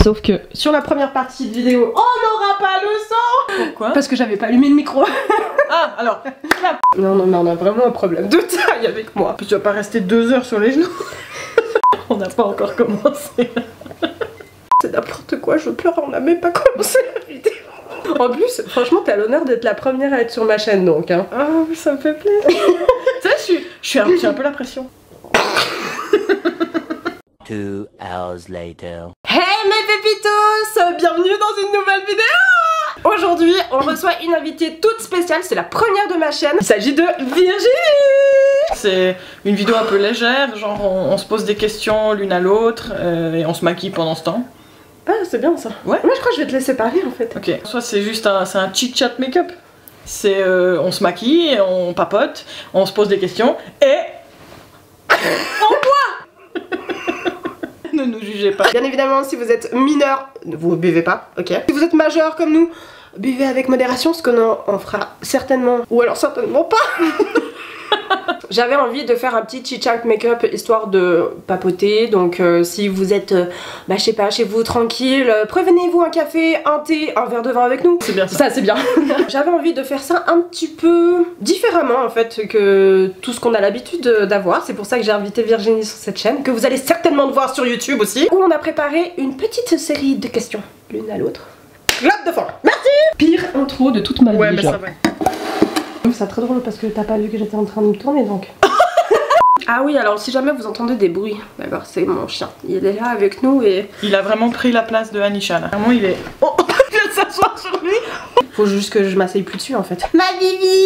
Sauf que sur la première partie de vidéo, on n'aura pas le son. Pourquoi? Parce que j'avais pas allumé le micro. Ah, alors. Non, mais on a vraiment un problème de taille avec moi. Tu vas pas rester 2 heures sur les genoux. On n'a pas encore commencé. C'est n'importe quoi, je pleure, on n'a même pas commencé la vidéo. En plus, franchement, t'as l'honneur d'être la première à être sur ma chaîne donc. Hein. Oh, ça me fait plaisir. Tu sais, j'ai un peu la pression. 2 hours later. Hey mes pépitos, bienvenue dans une nouvelle vidéo. Aujourd'hui, on reçoit une invitée toute spéciale, c'est la première de ma chaîne. Il s'agit de Virginie. C'est une vidéo un peu légère, genre on se pose des questions l'une à l'autre et on se maquille pendant ce temps. Ah, c'est bien ça. Ouais. Moi, je crois que je vais te laisser parler en fait. Ok. Soit c'est juste un chit-chat make-up. C'est on se maquille, on papote, on se pose des questions et on boit. Ne nous jugez pas. Bien évidemment, si vous êtes mineur, vous buvez pas, ok. Si vous êtes majeur comme nous, buvez avec modération, ce qu'on en fera certainement, ou alors certainement pas. J'avais envie de faire un petit chit-chat make-up histoire de papoter, donc si vous êtes, je sais pas, chez vous tranquille, prévenez-vous un café, un thé, un verre de vin avec nous. C'est bien ça. Ça, c'est bien. J'avais envie de faire ça un petit peu différemment en fait que tout ce qu'on a l'habitude d'avoir. C'est pour ça que j'ai invité Virginie sur cette chaîne, que vous allez certainement voir sur YouTube aussi, où on a préparé une petite série de questions, l'une à l'autre. Clap de fin. Merci. Pire intro de toute ma vie. Ouais, mais genre. ça va. C'est très drôle parce que t'as pas vu que j'étais en train de me tourner donc. Ah oui, alors si jamais vous entendez des bruits, d'accord, c'est mon chien. Il est là avec nous et... Il a vraiment pris la place de Anisha là. Vraiment il est... Oh, je viens de s'asseoir sur lui. Faut juste que je m'asseye plus dessus en fait. Ma Bibi,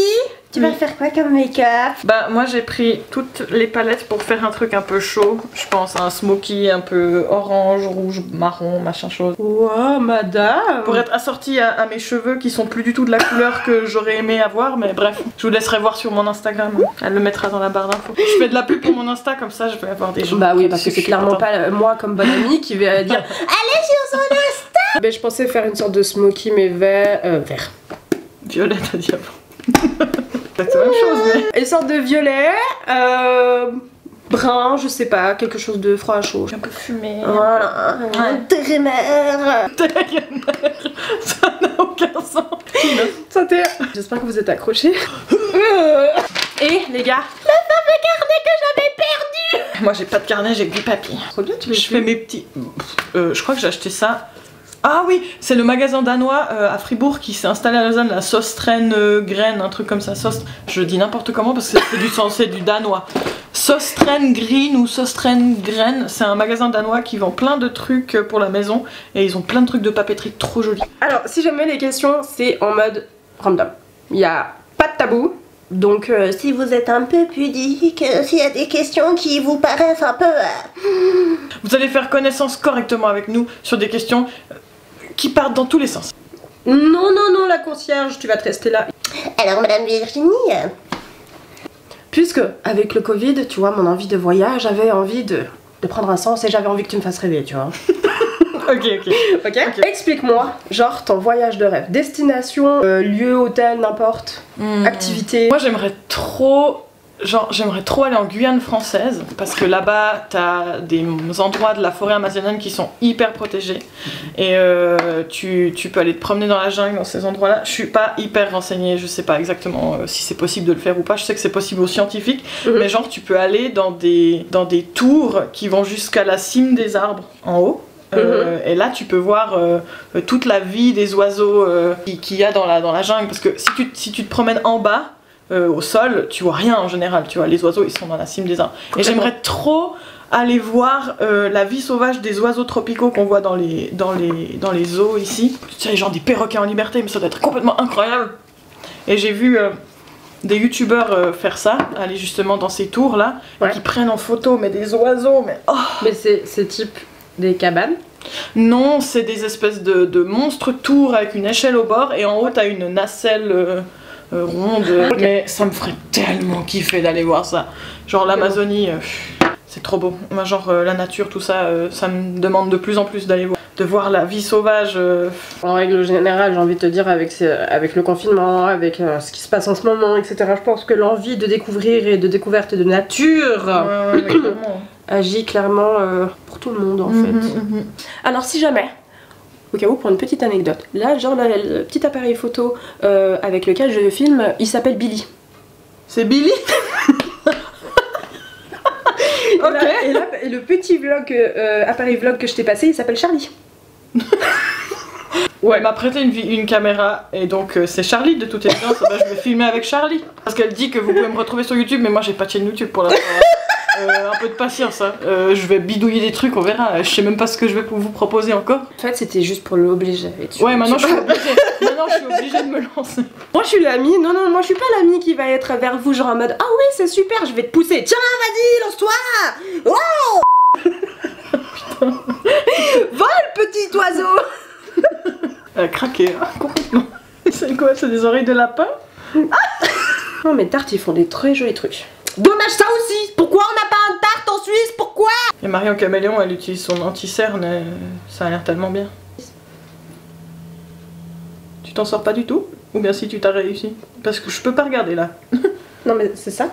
tu vas Oui. faire quoi comme make-up? Bah moi j'ai pris toutes les palettes pour faire un truc un peu chaud. Je pense à un smoky un peu orange, rouge, marron, machin chose. Wow, madame. Pour être assortie à mes cheveux qui sont plus du tout de la couleur que j'aurais aimé avoir, mais bref, je vous laisserai voir sur mon Instagram. Elle le mettra dans la barre d'infos. Je fais de la pub pour mon Insta, comme ça je vais avoir des gens. Bah oui, parce que Je c'est suis clairement contente. pas moi comme bonne amie qui va dire allez sur son Insta. Mais je pensais faire une sorte de smoky mais vert. Violette a dit avant. C'est la même chose, mais. Une sorte de violet, brun, je sais pas, quelque chose de froid à chaud. Un peu fumé. Voilà. Intérimaire. Ça n'a aucun sens. Santé. J'espère que vous êtes accrochés. Et les gars, Moi j'ai pas de carnet, j'ai que du papier. trop bien, tu Je fais mes petits. Je crois que j'ai acheté ça. Ah oui, c'est le magasin danois à Fribourg qui s'est installé à Lausanne, la Søstrene Graine, un truc comme ça. Je dis n'importe comment parce que c'est du danois. Søstrene Green ou Søstrene Graine, c'est un magasin danois qui vend plein de trucs pour la maison et ils ont plein de trucs de papeterie trop jolis. Alors, si jamais les questions, c'est en mode random. Il y a pas de tabou. Donc, Si vous êtes un peu pudique, s'il y a des questions qui vous paraissent un peu... Vous allez faire connaissance correctement avec nous sur des questions qui partent dans tous les sens. non, la concierge, tu vas te rester là. Alors Madame Virginie, Puisque, avec le Covid, tu vois, mon envie de voyage, j'avais envie de prendre un sens et j'avais envie que tu me fasses rêver, tu vois. Ok. Ok. Explique-moi, genre, ton voyage de rêve. Destination, lieu, hôtel, n'importe. Activité. Moi j'aimerais trop aller en Guyane française parce que là-bas t'as des endroits de la forêt amazonienne qui sont hyper protégés et tu peux aller te promener dans la jungle dans ces endroits-là. Je suis pas hyper renseignée, je sais pas exactement si c'est possible de le faire ou pas. Je sais que c'est possible aux scientifiques, mais genre tu peux aller dans des tours qui vont jusqu'à la cime des arbres en haut. Et là tu peux voir toute la vie des oiseaux qu'il y a dans la jungle parce que si tu te promènes en bas au sol tu vois rien en général, tu vois, les oiseaux ils sont dans la cime des arbres et j'aimerais trop aller voir la vie sauvage des oiseaux tropicaux qu'on voit dans les zoos ici. Tu sais, genre des perroquets en liberté, mais ça doit être complètement incroyable. Et j'ai vu des youtubeurs faire ça, aller justement dans ces tours là, Ouais. qui prennent en photo mais des oiseaux, mais oh. Mais c'est type des cabanes. Non, c'est des espèces de monstres tours avec une échelle au bord et en haut t'as une nacelle ronde. Ok. Mais ça me ferait tellement kiffer d'aller voir ça. Genre l'Amazonie, c'est trop beau. Moi genre la nature, tout ça, ça me demande de plus en plus d'aller voir. De voir la vie sauvage. En règle générale, j'ai envie de te dire, avec le confinement, avec ce qui se passe en ce moment, etc., je pense que l'envie de découvrir et de découverte de nature Ouais, clairement. agit clairement pour tout le monde en fait. Alors si jamais Au cas où, pour une petite anecdote. Là, genre, le petit appareil photo avec lequel je filme, il s'appelle Billy. C'est Billy. Ok. Et le petit vlog, appareil vlog que je t'ai passé, il s'appelle Charlie. Ouais, elle m'a prêté une caméra et donc c'est Charlie de toute évidence. Bah, je vais filmer avec Charlie. Parce qu'elle dit que vous pouvez me retrouver sur YouTube, mais moi j'ai pas de chaîne YouTube pour l'instant. Un peu de patience, hein. Je vais bidouiller des trucs, on verra. Je sais même pas ce que je vais vous proposer encore. En fait, c'était juste pour l'obliger. Ouais, maintenant je suis obligée. Maintenant je suis obligée de me lancer. Moi je suis l'amie, non, moi je suis pas l'amie qui va être vers vous, genre en mode ah oui, c'est super, je vais te pousser. Tiens, vas-y, lance-toi. Wow. Putain. Vole, petit oiseau. Craqué, hein, complètement. C'est quoi? C'est des oreilles de lapin? Non mais Tarte, ils font des très jolis trucs. Dommage ça aussi. Pourquoi on n'a pas un Tarte en Suisse? Pourquoi? Et Marion Caméléon, elle utilise son anti-cerne, ça a l'air tellement bien. Tu t'en sors pas du tout? Ou bien si tu t'as réussi? Parce que je peux pas regarder là. Non mais c'est ça.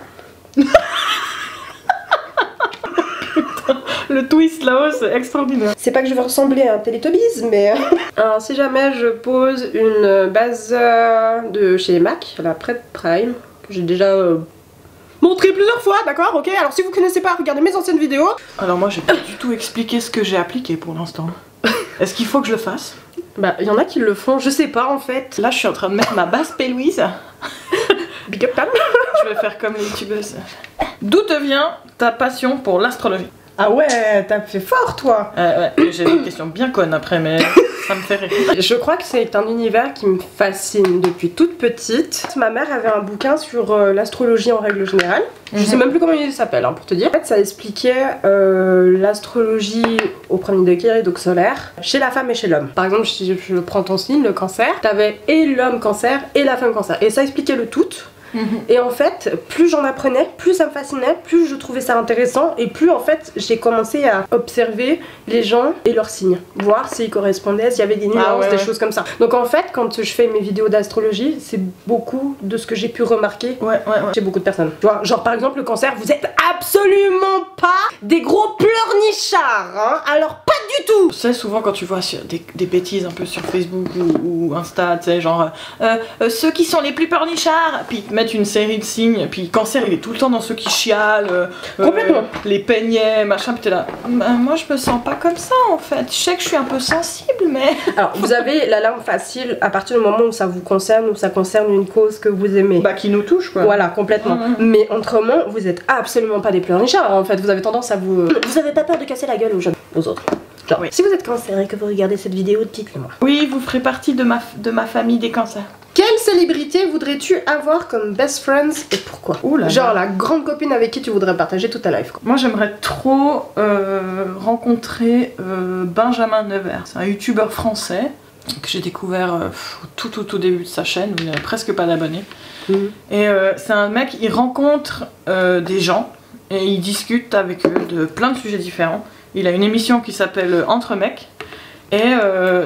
Le twist là-haut, c'est extraordinaire. C'est pas que je veux ressembler à un Teletubbies, mais... Alors si jamais je pose une base de chez MAC, la Prep Prime, que j'ai déjà montré plusieurs fois, d'accord, ok. Alors si vous connaissez pas, regardez mes anciennes vidéos. Alors moi j'ai pas du tout expliqué ce que j'ai appliqué pour l'instant. Est-ce qu'il faut que je le fasse? Bah il y en a qui le font, je sais pas en fait. Là je suis en train de mettre ma base P-Louise. Big up Pam. Je vais faire comme les youtubeuses. D'où te vient ta passion pour l'astrologie? Ah ouais, t'as fait fort toi. Ouais, j'ai une question bien conne après, mais ça me fait rire. Je crois que c'est un univers qui me fascine depuis toute petite. Ma mère avait un bouquin sur l'astrologie en règle générale. Je sais même plus comment il s'appelle, hein, pour te dire. En fait, ça expliquait l'astrologie au premier degré, donc solaire, chez la femme et chez l'homme. Par exemple, si je prends ton signe, le cancer, t'avais et l'homme cancer et la femme cancer. Et ça expliquait le tout. Et en fait, plus j'en apprenais, plus ça me fascinait, plus je trouvais ça intéressant et plus en fait j'ai commencé à observer les gens et leurs signes, voir s'ils correspondaient, s'il y avait des nuances, des choses comme ça. Donc en fait, quand je fais mes vidéos d'astrologie, c'est beaucoup de ce que j'ai pu remarquer chez beaucoup de personnes. Tu vois, genre par exemple le cancer, vous êtes absolument pas des gros pleurnichards, hein, alors pas du tout. Tu sais, souvent quand tu vois des bêtises un peu sur Facebook ou Insta, tu sais, genre ceux qui sont les plus pleurnichards, puis ils te mettent une série de signes, puis cancer il est tout le temps dans ceux qui chialent, complètement. Les peignets, machin, puis t'es là, bah, moi je me sens pas comme ça en fait, je sais que je suis un peu sensible, mais... Alors vous avez la larme facile à partir du moment où ça vous concerne, ou ça concerne une cause que vous aimez. Bah qui nous touche quoi. Voilà, complètement. Mais autrement, vous êtes absolument pas des pleurnichards en fait, vous avez tendance à vous... Vous avez pas peur de casser la gueule aux autres? Genre, oui. Si vous êtes cancer et que vous regardez cette vidéo, dites-le moi. Oui, vous ferez partie de ma famille des cancers. Quelle célébrité voudrais-tu avoir comme best friends et pourquoi? Genre la grande copine avec qui tu voudrais partager toute ta life quoi. Moi j'aimerais trop rencontrer Benjamin Nevers, c'est un youtubeur français que j'ai découvert tout au début de sa chaîne où il n'avait presque pas d'abonnés. Et c'est un mec, il rencontre des gens et il discute avec eux de plein de sujets différents. Il a une émission qui s'appelle Entre mecs. Et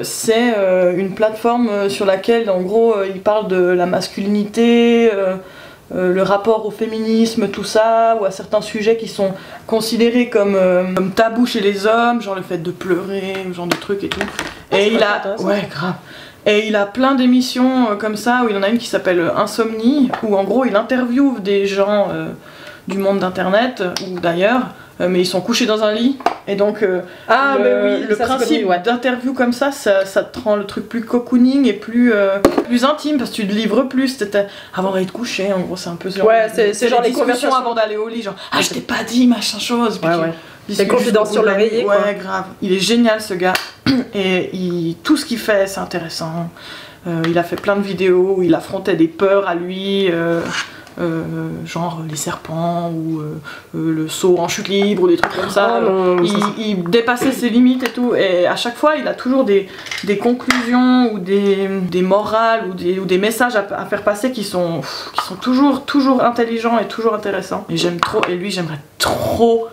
c'est une plateforme sur laquelle en gros il parle de la masculinité, le rapport au féminisme, tout ça, ou à certains sujets qui sont considérés comme tabous chez les hommes, genre le fait de pleurer, ce genre de trucs et tout. Et il a... Ouais, grave. Et il a plein d'émissions comme ça, où il y en a une qui s'appelle Insomnie, où en gros il interviewe des gens du monde d'internet ou d'ailleurs, mais ils sont couchés dans un lit. Et donc le principe d'interview comme ça te rend le truc plus cocooning et plus intime parce que tu te livres plus avant d'aller te coucher, en gros c'est un peu genre, c'est genre les conversations avant d'aller au lit, genre ah je t'ai pas dit machin chose, les confidences sur l'oreiller quoi. Ouais, grave, il est génial ce gars. Et tout ce qu'il fait c'est intéressant. Il a fait plein de vidéos où il affrontait des peurs à lui, genre les serpents ou le saut en chute libre ou des trucs comme ça. Il dépassait ses limites et tout, et à chaque fois il a toujours des conclusions ou des morales ou des messages à faire passer qui sont toujours intelligents et toujours intéressants. Et j'aime trop, et lui j'aimerais trop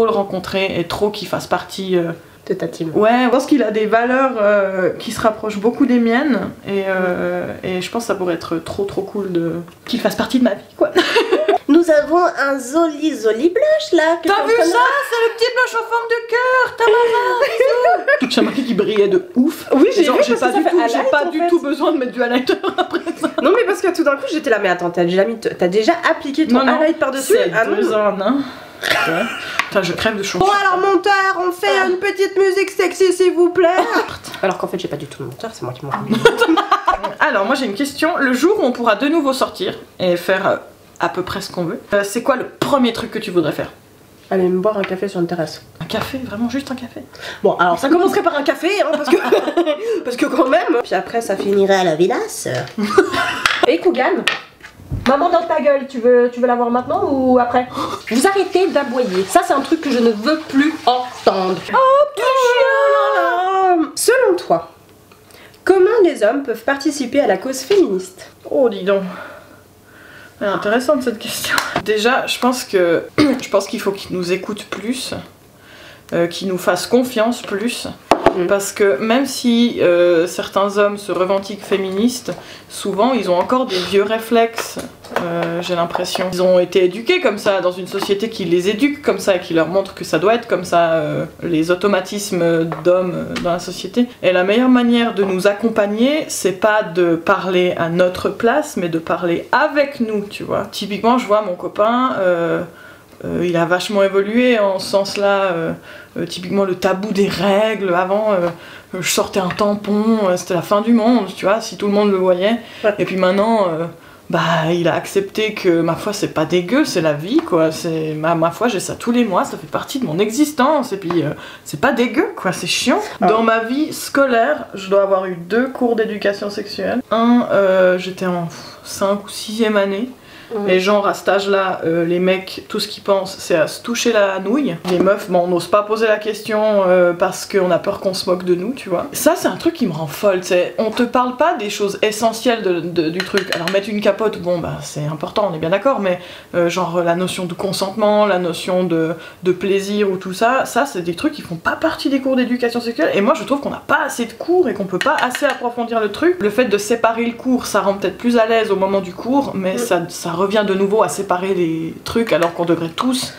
le rencontrer et trop qu'il fasse partie de ta team. Ouais, je pense qu'il a des valeurs qui se rapprochent beaucoup des miennes et je pense que ça pourrait être trop cool qu'il fasse partie de ma vie quoi. Nous avons un joli blush là. T'as vu ça? C'est le petit blush en forme de cœur, Tamara. J'ai remarqué qu'il brillait de ouf. Oui, j'ai Genre, vu j'ai parce pas que ça fait j'ai highlight, pas en du fait. tout besoin de mettre du highlighter après ça. Non mais parce que tout d'un coup j'étais là, mais attends, t'as déjà appliqué ton highlight par-dessus? C'est Ah non. 2 ans, non. Ouais. Putain, je crève de chaud. Bon alors monteur, on fait une petite musique sexy s'il vous plaît. Alors qu'en fait j'ai pas du tout de monteur, c'est moi qui m'en rends. Alors moi j'ai une question. Le jour où on pourra de nouveau sortir et faire à peu près ce qu'on veut, c'est quoi le premier truc que tu voudrais faire? Allez me boire un café sur une terrasse. Un café? Vraiment juste un café? Bon alors ça commencerait par un café hein, parce que quand même. Puis après ça finirait à la villasse. Et Kougan, maman dans ta gueule, tu veux la voir maintenant ou après? Vous arrêtez d'aboyer, ça c'est un truc que je ne veux plus entendre. Oh petit chien. Selon toi, comment les hommes peuvent participer à la cause féministe? Oh dis donc. C'est intéressante cette question. Déjà, je pense qu'il faut qu'ils nous écoutent plus, qu'ils nous fassent confiance plus. Parce que même si certains hommes se revendiquent féministes, souvent ils ont encore des vieux réflexes, j'ai l'impression. Ils ont été éduqués comme ça, dans une société qui les éduque comme ça, et qui leur montre que ça doit être comme ça, les automatismes d'hommes dans la société. Et la meilleure manière de nous accompagner, c'est pas de parler à notre place, mais de parler avec nous, tu vois. Typiquement, je vois mon copain... il a vachement évolué en ce sens-là. Typiquement le tabou des règles. Avant, je sortais un tampon, c'était la fin du monde, tu vois, si tout le monde le voyait. Ouais. Et puis maintenant, il a accepté que ma foi, c'est pas dégueu, c'est la vie, quoi. Ma foi, j'ai ça tous les mois, ça fait partie de mon existence. Et puis, c'est pas dégueu, quoi, c'est chiant. Dans ma vie scolaire, je dois avoir eu 2 cours d'éducation sexuelle. J'étais en 5 ou 6e année. Et genre à cet âge-là, les mecs, tout ce qu'ils pensent, c'est à se toucher la nouille. Les meufs, on n'ose pas poser la question parce qu'on a peur qu'on se moque de nous, tu vois. Ça, c'est un truc qui me rend folle, t'sais. On te parle pas des choses essentielles du truc. Alors mettre une capote, bon bah c'est important, on est bien d'accord, mais genre la notion de consentement, la notion de plaisir ou tout ça, c'est des trucs qui font pas partie des cours d'éducation sexuelle. Et moi je trouve qu'on n'a pas assez de cours et qu'on peut pas assez approfondir le truc. Le fait de séparer le cours, ça rend peut-être plus à l'aise au moment du cours, mais ça revient de nouveau à séparer les trucs alors qu'on devrait tous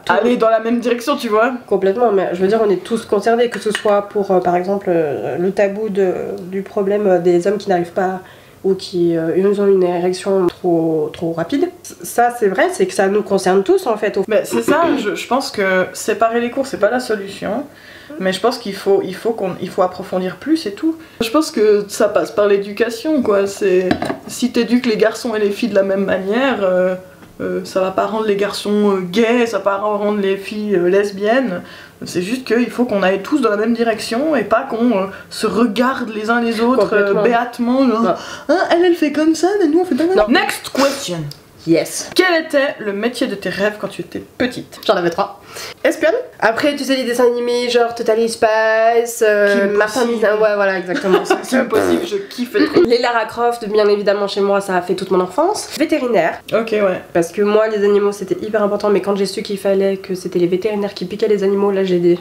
aller dans la même direction, tu vois. Complètement, mais je veux dire, on est tous concernés, que ce soit pour, par exemple, le tabou du problème des hommes qui n'arrivent pas ou qui ont une érection trop rapide. Ça, c'est vrai, c'est que ça nous concerne tous, en fait. Mais c'est ça, je pense que séparer les cours, c'est pas la solution. Mais je pense qu'il faut approfondir plus et tout. Je pense que ça passe par l'éducation, quoi. Si t'éduques les garçons et les filles de la même manière, ça va pas rendre les garçons gays, ça va pas rendre les filles lesbiennes. C'est juste qu'il faut qu'on aille tous dans la même direction et pas qu'on se regarde les uns les autres béatement. Genre, elle fait comme ça, mais nous on fait pas comme ça. Next question. Yes. Quel était le métier de tes rêves quand tu étais petite? J'en avais 3. Espionne. Après, tu sais, les dessins animés, genre Totally Spice, Martin Mizin, ouais, voilà, exactement. C'est impossible, je kiffe trop. Les Lara Croft, bien évidemment, chez moi, ça a fait toute mon enfance. Vétérinaire. Ok, ouais. Parce que moi, les animaux, c'était hyper important, mais quand j'ai su qu'il fallait que c'était les vétérinaires qui piquaient les animaux, là, j'ai dit...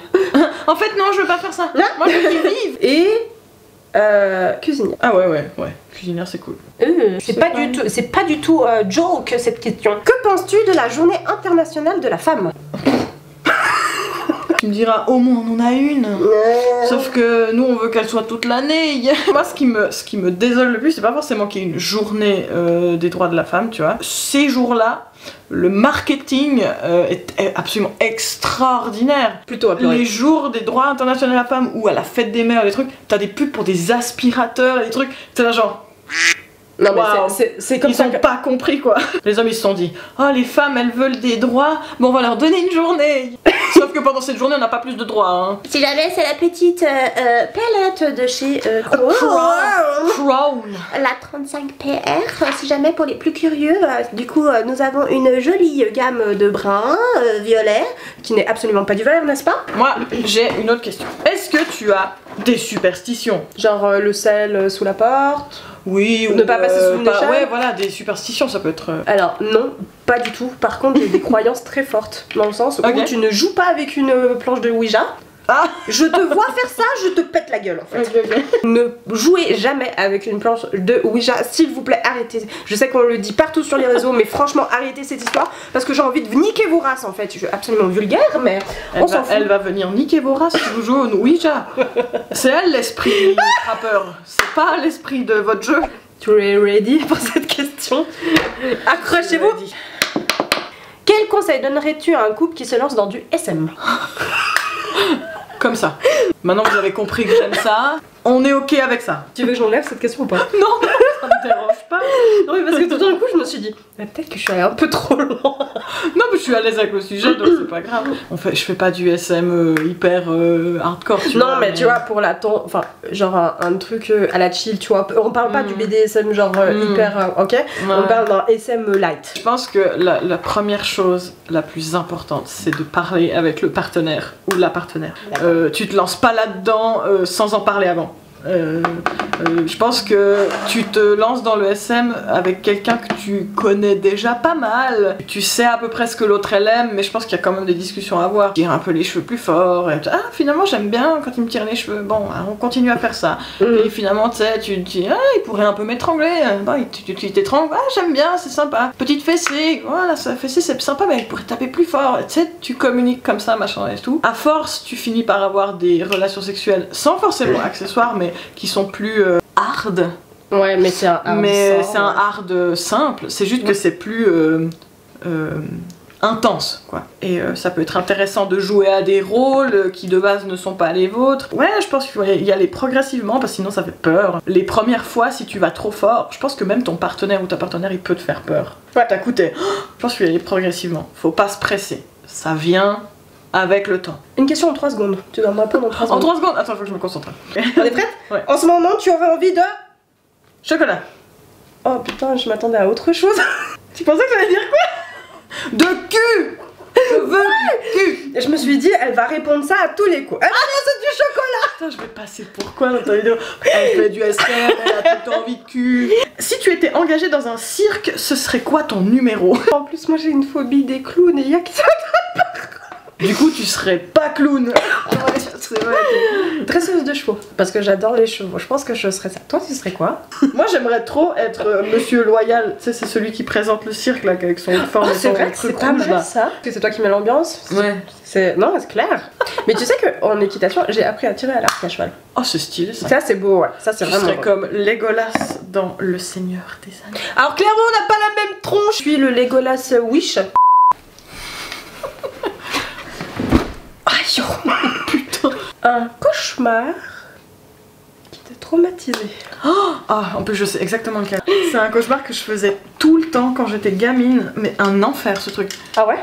En fait, non, je veux pas faire ça. Moi, je veux qu'ils vivent. Et... cuisinière. Ah ouais. Cuisinière, c'est cool. C'est pas du tout joke cette question. Que penses-tu de la journée internationale de la femme? Tu me diras, au moins on en a une. Sauf que nous on veut qu'elle soit toute l'année. Moi ce qui me désole le plus, c'est pas forcément qu'il y ait une journée des droits de la femme, tu vois. Ces jours-là, le marketing est absolument extraordinaire. Plutôt les jours des droits internationaux de la femme ou à la fête des mères, des trucs, t'as des pubs pour des aspirateurs et des trucs, t'es là genre... Non mais c'est comme ça. Ils ont pas compris quoi. Les hommes ils se sont dit, oh les femmes elles veulent des droits, bon on va leur donner une journée. Sauf que pendant cette journée on n'a pas plus de droits hein. Si jamais c'est la petite palette de chez Crown. La 35PR, si jamais pour les plus curieux, du coup nous avons une jolie gamme de brun, violet, qui n'est absolument pas du vert, n'est-ce pas? Moi j'ai une autre question. Est-ce que tu as des superstitions? Genre le sel sous la porte? Oui, ou ne pas passer sous une échelle. Ouais, voilà, des superstitions, ça peut être... Alors, non, pas du tout. Par contre, j'ai des croyances très fortes. Dans le sens où tu ne joues pas avec une planche de Ouija. Ah. Je te vois faire ça, je te pète la gueule en fait. Ne jouez jamais avec une planche de Ouija, s'il vous plaît, arrêtez. Je sais qu'on le dit partout sur les réseaux, mais franchement, arrêtez cette histoire parce que j'ai envie de niquer vos races en fait. Je suis absolument vulgaire, mais on s'en fout. Elle va venir niquer vos races si vous jouez au Ouija. C'est elle l'esprit trappeur, c'est pas l'esprit de votre jeu. Tu es ready pour cette question? Accrochez-vous. Quel conseil donnerais-tu à un couple qui se lance dans du SM? Comme ça. Maintenant vous avez compris que j'aime ça, on est ok avec ça. Tu veux que j'enlève cette question ou pas? Non, ça me dérange pas. Non mais parce que tout d'un coup je me suis dit peut-être que je suis allée un peu trop loin. Non mais je suis à l'aise avec le sujet donc c'est pas grave. Je fais pas du SM hyper hardcore tu vois. Non mais tu vois pour la enfin genre un truc à la chill tu vois. On parle pas du BDSM genre hyper ok. On parle d'un SM light. Je pense que la première chose la plus importante c'est de parler avec le partenaire ou la partenaire. Tu te lances pas là-dedans sans en parler avant. Je pense que tu te lances dans le SM avec quelqu'un que tu connais déjà pas mal. Tu sais à peu près ce que l'autre elle aime, mais je pense qu'il y a quand même des discussions à avoir. Tire un peu les cheveux plus fort. Et, ah, finalement j'aime bien quand il me tire les cheveux. Bon, on continue à faire ça. Et finalement, tu sais, tu te dis, ah, il pourrait un peu m'étrangler. Bon, tu t'étrangles. Ah, j'aime bien, c'est sympa. Petite fessée. Voilà, ça fessée, c'est sympa, mais il pourrait taper plus fort. Tu sais, tu communiques comme ça, machin et tout. À force, tu finis par avoir des relations sexuelles sans forcément accessoires, mais qui sont plus hard. Ouais, mais c'est un hard. Mais c'est un hard simple. C'est juste que c'est plus intense, quoi. Et ça peut être intéressant de jouer à des rôles qui de base ne sont pas les vôtres. Ouais, je pense qu'il faut y aller progressivement parce que sinon ça fait peur. Les premières fois, si tu vas trop fort, je pense que même ton partenaire ou ta partenaire, il peut te faire peur. Ouais, t'as coûté. Je pense qu'il faut y aller progressivement. Faut pas se presser. Ça vient avec le temps. Une question en 3 secondes. Tu dois me répondre en 3 secondes. En 3 secondes? Attends, faut que je me concentre. On est prête? Ouais. En ce moment, tu aurais envie de... Chocolat. Oh putain, je m'attendais à autre chose. Tu pensais que j'allais dire quoi? De cul. Je veux du cul. Et je me suis dit, elle va répondre ça à tous les coups. Elle va dire c'est du chocolat. Putain, je vais passer pour quoi dans ta vidéo? Elle fait du SM, elle a tout le temps envie de cul. Si tu étais engagée dans un cirque, ce serait quoi ton numéro? En plus, moi j'ai une phobie des clowns et il y a qui Du coup, tu serais pas clown. Dresseuse de chevaux. Parce que j'adore les chevaux. Je pense que je serais ça. Toi, tu serais quoi? Moi, j'aimerais trop être Monsieur Loyal. Tu sais, c'est celui qui présente le cirque là, avec son uniforme et c'est son vrai que truc c'est pas rouge mal là. ça. Que c'est toi qui mets l'ambiance. Ouais. Non, c'est clair. Mais tu sais qu'en équitation, j'ai appris à tirer à l'arc à cheval. Oh, c'est stylé ça. Ça, c'est beau, ouais. Ça, c'est Tu vraiment serais beau. comme Legolas dans Le Seigneur des Anneaux. Alors, clairement, on n'a pas la même tronche. Je suis le Legolas Wish. Aïe, oh, putain. Un cauchemar qui t'a traumatisé. Ah, en plus je sais exactement lequel. C'est un cauchemar que je faisais tout le temps quand j'étais gamine, mais un enfer ce truc. Ah ouais?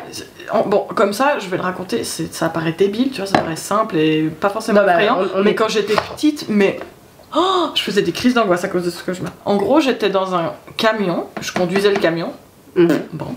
Bon, comme ça, je vais le raconter, ça paraît débile, tu vois, ça paraît simple et pas forcément effrayant, mais quand j'étais petite, je faisais des crises d'angoisse à cause de ce cauchemar. En gros, j'étais dans un camion, je conduisais le camion. Bon.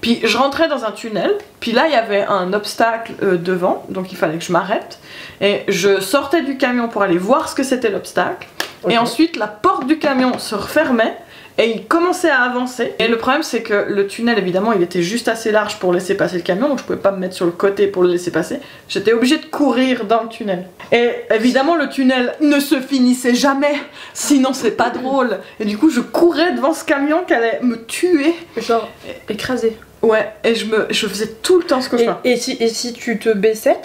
Puis je rentrais dans un tunnel, puis là il y avait un obstacle devant, donc il fallait que je m'arrête. Et je sortais du camion pour aller voir ce que c'était l'obstacle. Okay. Et ensuite la porte du camion se refermait et il commençait à avancer. Et le problème c'est que le tunnel évidemment il était juste assez large pour laisser passer le camion, donc je pouvais pas me mettre sur le côté pour le laisser passer. J'étais obligée de courir dans le tunnel. Et évidemment le tunnel ne se finissait jamais, sinon c'est pas drôle. Et du coup je courais devant ce camion qui allait me tuer. Genre écrasé. Ouais, et je faisais tout le temps ce cauchemar. Et si tu te baissais,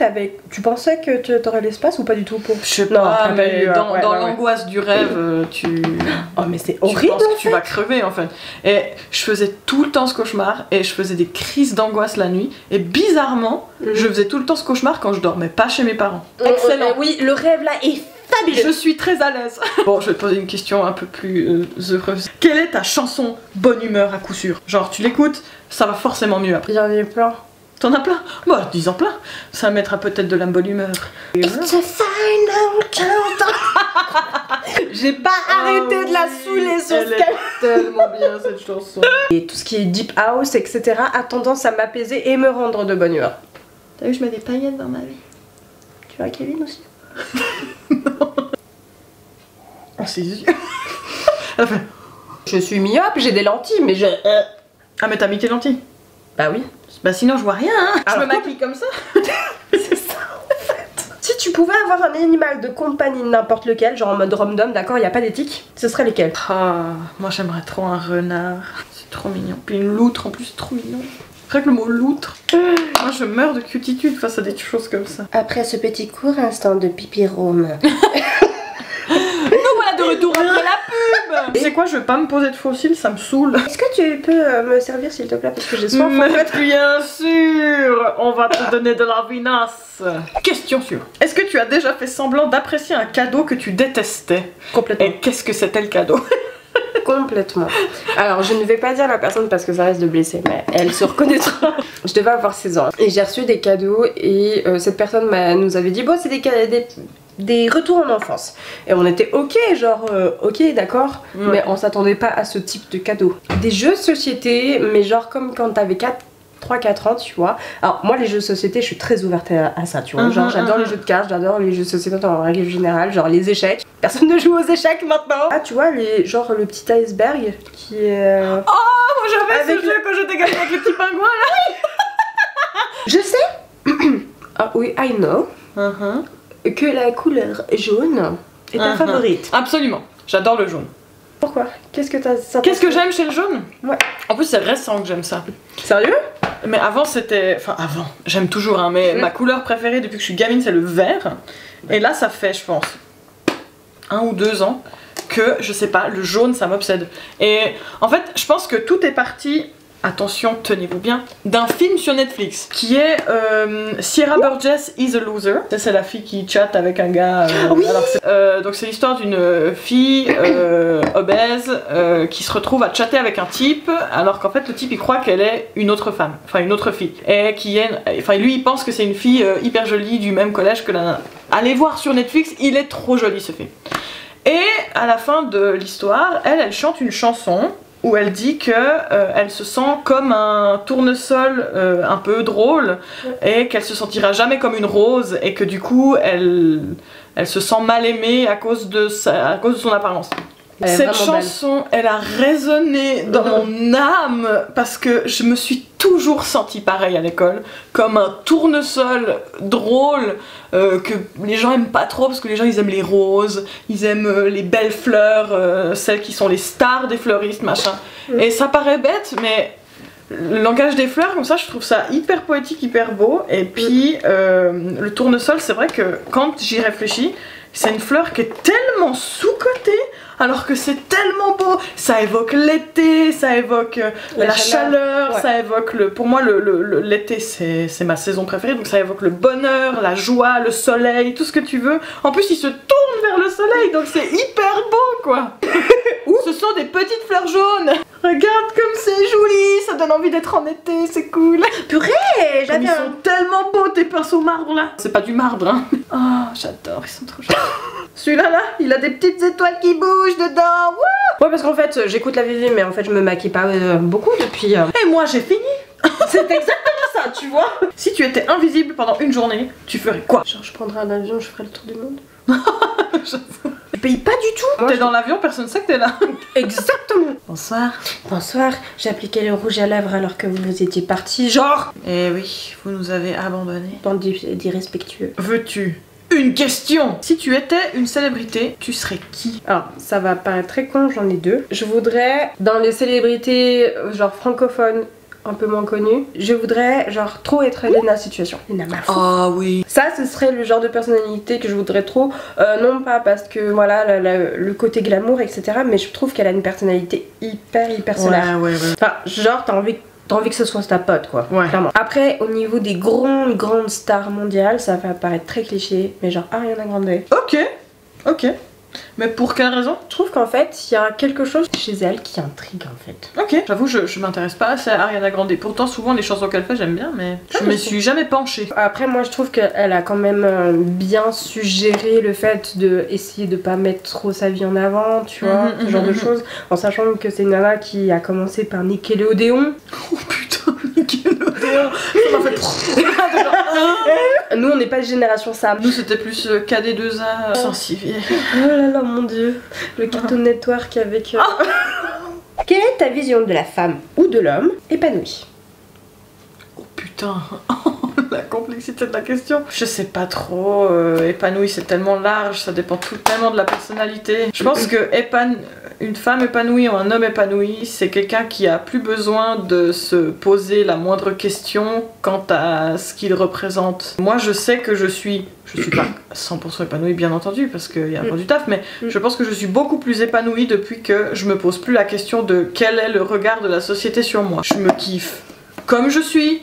tu pensais que tu aurais l'espace ou pas du tout pour... Je sais pas, mais dans l'angoisse du rêve, tu... Oh mais c'est horrible. Tu penses que tu vas crever en fait. Et je faisais tout le temps ce cauchemar et je faisais des crises d'angoisse la nuit. Et bizarrement, je faisais tout le temps ce cauchemar quand je dormais pas chez mes parents. Excellent. Oui, le rêve là est fabuleux. Je suis très à l'aise. Bon, je vais te poser une question un peu plus heureuse. Quelle est ta chanson bonne humeur à coup sûr? Genre, tu l'écoutes, ça va forcément mieux après. J'en ai plein. T'en as plein? Bah, dis-en plein. Ça mettra peut-être de la bonne humeur. It's a final countdown. J'ai pas arrêté de la saouler sur ce est tellement bien cette chanson. Et tout ce qui est deep house, etc. a tendance à m'apaiser et me rendre de bonne humeur. T'as vu, je mets des paillettes dans ma vie. Tu vois Kevin aussi? Non. Oh, ses yeux. Elle fait... Je suis myope, j'ai des lentilles, mais je... Ah, mais t'as mis tes lentilles? Bah oui. Bah sinon je vois rien, hein. Alors, je me maquille comme ça. C'est ça en fait. Si tu pouvais avoir un animal de compagnie n'importe lequel, genre en mode random, d'accord, il n'y a pas d'éthique, ce serait lesquels? Ah, moi j'aimerais trop un renard. C'est trop mignon. Puis une loutre en plus, c'est trop mignon. Rien que le mot loutre. Moi je meurs de cutitude face à des choses comme ça. Après ce petit court instant de pipi rome. Nous voilà de retour après la pub. C'est quoi, je vais pas me poser de fossiles, ça me saoule. Est-ce que tu peux me servir s'il te plaît parce que j'ai soif en Mais fait. bien sûr, on va te donner de la vinasse. Question sûre. Est-ce que tu as déjà fait semblant d'apprécier un cadeau que tu détestais? Complètement. Et qu'est-ce que c'était le cadeau? Complètement. Alors je ne vais pas dire la personne parce que ça risque de blesser, mais elle se reconnaîtra. Je devais avoir 16 ans et j'ai reçu des cadeaux et cette personne nous avait dit bon c'est des retours en enfance. Et on était ok, genre ok d'accord, mais on s'attendait pas à ce type de cadeau. Des jeux de société, mais genre comme quand t'avais 3-4 ans, tu vois. Alors moi les jeux de société, je suis très ouverte à ça, tu vois. Genre j'adore les jeux de cartes, j'adore les jeux de société en règle générale, genre les échecs. Personne ne joue aux échecs maintenant. Ah tu vois, genre le petit iceberg qui est... Oh, moi j'avais avec ce jeu quand j'étais gamine avec les petits pingouins là. Je sais. Ah oui, I know. Que la couleur jaune est ta favorite. Absolument, j'adore le jaune. Pourquoi? Qu'est-ce que t'as... Qu'est-ce que j'aime chez le jaune? Ouais. En plus c'est récent que j'aime ça. Sérieux? Mais avant c'était... Enfin avant, j'aime toujours hein, mais ma couleur préférée depuis que je suis gamine c'est le vert. Et là ça fait je pense 1 ou 2 ans que je sais pas, le jaune ça m'obsède. Et en fait je pense que tout est parti... Attention, tenez-vous bien, d'un film sur Netflix qui est Sierra Burgess is a Loser. C'est la fille qui chatte avec un gars. Oui. Donc c'est l'histoire d'une fille obèse qui se retrouve à chatter avec un type alors qu'en fait le type il croit qu'elle est une autre femme, enfin une autre fille. Et qui est, enfin lui il pense que c'est une fille hyper jolie du même collège que la nana. Allez voir sur Netflix, il est trop joli ce film. Et à la fin de l'histoire, elle chante une chanson où elle dit que elle se sent comme un tournesol un peu drôle et qu'elle se sentira jamais comme une rose et que du coup elle se sent mal aimée à cause de son apparence. Cette chanson, elle a résonné dans mon âme parce que je me suis toujours sentie pareil à l'école, comme un tournesol drôle que les gens aiment pas trop parce que les gens ils aiment les roses, ils aiment les belles fleurs, celles qui sont les stars des fleuristes, machin. Et ça paraît bête, mais le langage des fleurs, comme ça, je trouve ça hyper poétique, hyper beau. Et puis le tournesol, c'est vrai que quand j'y réfléchis, c'est une fleur qui est tellement sous-cotée. Alors que c'est tellement beau, ça évoque l'été, ça évoque la chaleur, ouais. Ça évoque pour moi l'été c'est ma saison préférée, donc ça évoque le bonheur, la joie, le soleil, tout ce que tu veux. En plus il se tourne vers le soleil, donc c'est hyper beau quoi. Ce sont des petites fleurs jaunes. Regarde comme c'est joli, ça donne envie d'être en été, c'est cool. Purée, j'adore. Ils sont tellement beaux tes pinceaux marbre là. C'est pas du marbre hein. Oh j'adore, ils sont trop jolis. Celui-là là, il a des petites étoiles qui bougent dedans. Wouh. Ouais parce qu'en fait j'écoute la Vivi mais en fait je me maquille pas beaucoup depuis... Et moi j'ai fini. C'est exactement ça, tu vois. Si tu étais invisible pendant une journée, tu ferais quoi? Genre je prendrais un avion, je ferais le tour du monde. Je paye pas du tout. T'es dans l'avion, personne sait que t'es là. Exactement. Bonsoir. Bonsoir, j'ai appliqué le rouge à lèvres alors que vous étiez partis, genre. Eh oui, vous nous avez abandonnés. Bande d'irrespectueux. Veux-tu une question? Si tu étais une célébrité, tu serais qui? Alors, ça va paraître très con, j'en ai deux. Je voudrais, dans les célébrités genre francophones, un peu moins connues, je voudrais genre trop être Lena Situation. Lena Malfoy. Ah oui. Ça, ce serait le genre de personnalité que je voudrais trop. Non pas parce que voilà le côté glamour, etc. Mais je trouve qu'elle a une personnalité hyper solaire. Ouais. Enfin, genre t'as envie que ce soit ta pote quoi, ouais. Clairement. Après au niveau des grandes stars mondiales, ça va paraître très cliché, mais genre Ariana Grande. Ok. Mais pour quelle raison? Je trouve qu'en fait il y a quelque chose chez elle qui intrigue en fait. Ok, j'avoue je m'intéresse pas assez à Ariana Grande. Pourtant souvent les chansons qu'elle fait j'aime bien mais je me suis jamais penchée. Après moi je trouve qu'elle a quand même bien suggéré le fait de essayer de pas mettre trop sa vie en avant, tu vois, ce genre de choses, en sachant que c'est une nana qui a commencé par Nickelodeon. Oh putain, Nickelodeon. Ça m'a fait Nous on n'est pas de génération Sam. Nous c'était plus KD2A sensible. Oh là là mon dieu, le Cartoon Network avec... Quelle est ta vision de la femme ou de l'homme épanoui? Oh putain. la complexité de la question. Je sais pas trop, épanoui c'est tellement large, ça dépend tellement de la personnalité. Je pense que une femme épanouie ou un homme épanoui, c'est quelqu'un qui a plus besoin de se poser la moindre question quant à ce qu'il représente. Moi je sais que je suis pas 100% épanouie bien entendu parce qu'il y a encore du taf, mais je pense que je suis beaucoup plus épanouie depuis que je me pose plus la question de quel est le regard de la société sur moi. Je me kiffe comme je suis,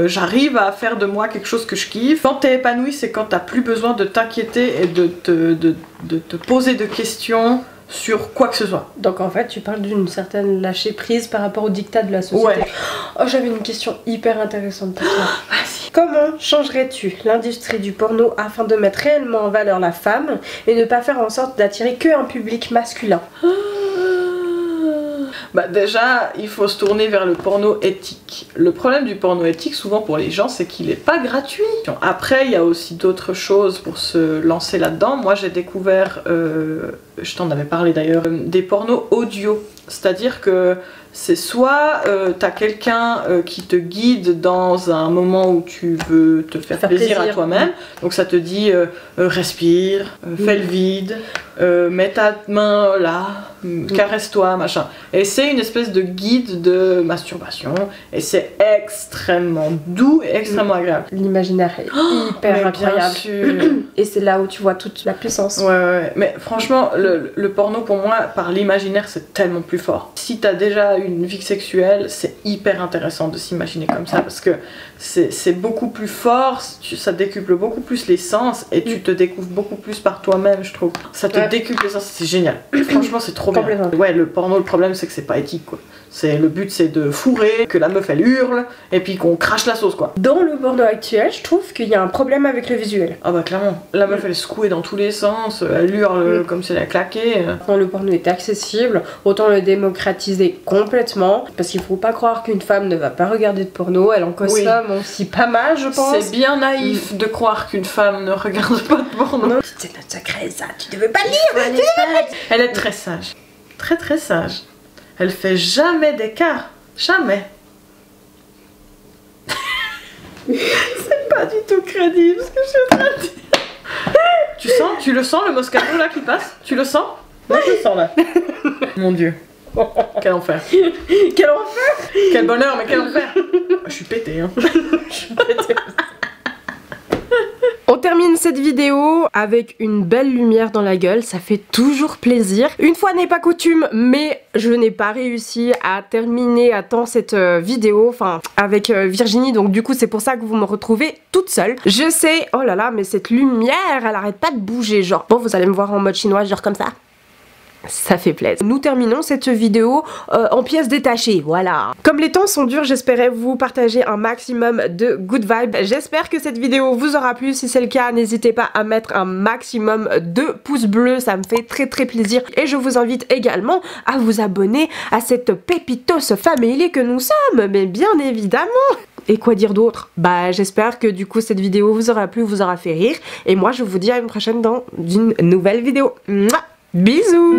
j'arrive à faire de moi quelque chose que je kiffe. Quand t'es épanoui, c'est quand t'as plus besoin de t'inquiéter et de te poser de questions sur quoi que ce soit. Donc en fait tu parles d'une certaine lâcher prise par rapport au dictat de la société. Ouais. Oh, j'avais une question hyper intéressante pour toi. Vas-y. Comment changerais-tu l'industrie du porno afin de mettre réellement en valeur la femme et ne pas faire en sorte d'attirer que un public masculin? Bah déjà, il faut se tourner vers le porno éthique. Le problème du porno éthique, souvent pour les gens, c'est qu'il n'est pas gratuit. Après, il y a aussi d'autres choses pour se lancer là-dedans. Moi, j'ai découvert, je t'en avais parlé d'ailleurs, des pornos audio. C'est-à-dire que c'est soit t'as quelqu'un qui te guide dans un moment où tu veux te faire plaisir à toi-même, donc ça te dit respire, fais le vide, mets ta main là, caresse-toi, machin. Et c'est une espèce de guide de masturbation et c'est extrêmement doux et extrêmement agréable. L'imaginaire est hyper incroyable. Et c'est là où tu vois toute la puissance. Ouais. Mais franchement, le porno pour moi, par l'imaginaire, c'est tellement plus fort. Si t'as déjà une vie sexuelle, c'est hyper intéressant de s'imaginer comme ça parce que c'est beaucoup plus fort, ça décuple beaucoup plus les sens et tu te découvres beaucoup plus par toi-même, je trouve. Ça te décuple les sens, c'est génial. Franchement, c'est trop bien. Ouais, le porno, le problème, c'est que c'est pas éthique, quoi. Le but, c'est de fourrer, que la meuf, elle hurle, et puis qu'on crache la sauce, quoi. Dans le porno actuel, je trouve qu'il y a un problème avec le visuel. Ah bah clairement. La meuf, elle est secouée dans tous les sens, elle hurle comme si elle a claqué. Quand le porno est accessible, autant le démocratiser complètement, parce qu'il faut pas croire qu'une femme ne va pas regarder de porno, elle en consomme aussi pas mal, je pense. C'est bien naïf de croire qu'une femme ne regarde pas de porno. C'est notre secret, ça, tu devais pas lire, Elle est très sage. Très très sage. Elle fait jamais d'écart. Jamais. C'est pas du tout crédible ce que je suis en train de dire. Tu le sens le Moscato là qui passe? Tu le sens? Moi je le sens là. Mon dieu. Quel enfer. Quel enfer. Quel bonheur, mais quel enfer. Je suis pétée, hein. Je suis pétée. On termine cette vidéo avec une belle lumière dans la gueule, ça fait toujours plaisir. Une fois n'est pas coutume, mais je n'ai pas réussi à terminer à temps cette vidéo, enfin avec Virginie, donc du coup c'est pour ça que vous me retrouvez toute seule. Je sais, oh là là, mais cette lumière, elle arrête pas de bouger, genre. Bon, vous allez me voir en mode chinois, genre comme ça. Ça fait plaisir. Nous terminons cette vidéo en pièces détachées, voilà. Comme les temps sont durs, j'espérais vous partager un maximum de good vibes. J'espère que cette vidéo vous aura plu. Si c'est le cas, n'hésitez pas à mettre un maximum de pouces bleus, ça me fait très très plaisir. Et je vous invite également à vous abonner à cette Pépitos Family que nous sommes, mais bien évidemment. Et quoi dire d'autre? Bah j'espère que du coup cette vidéo vous aura plu, vous aura fait rire. Et moi je vous dis à une prochaine dans une nouvelle vidéo. Mouah. Bisous.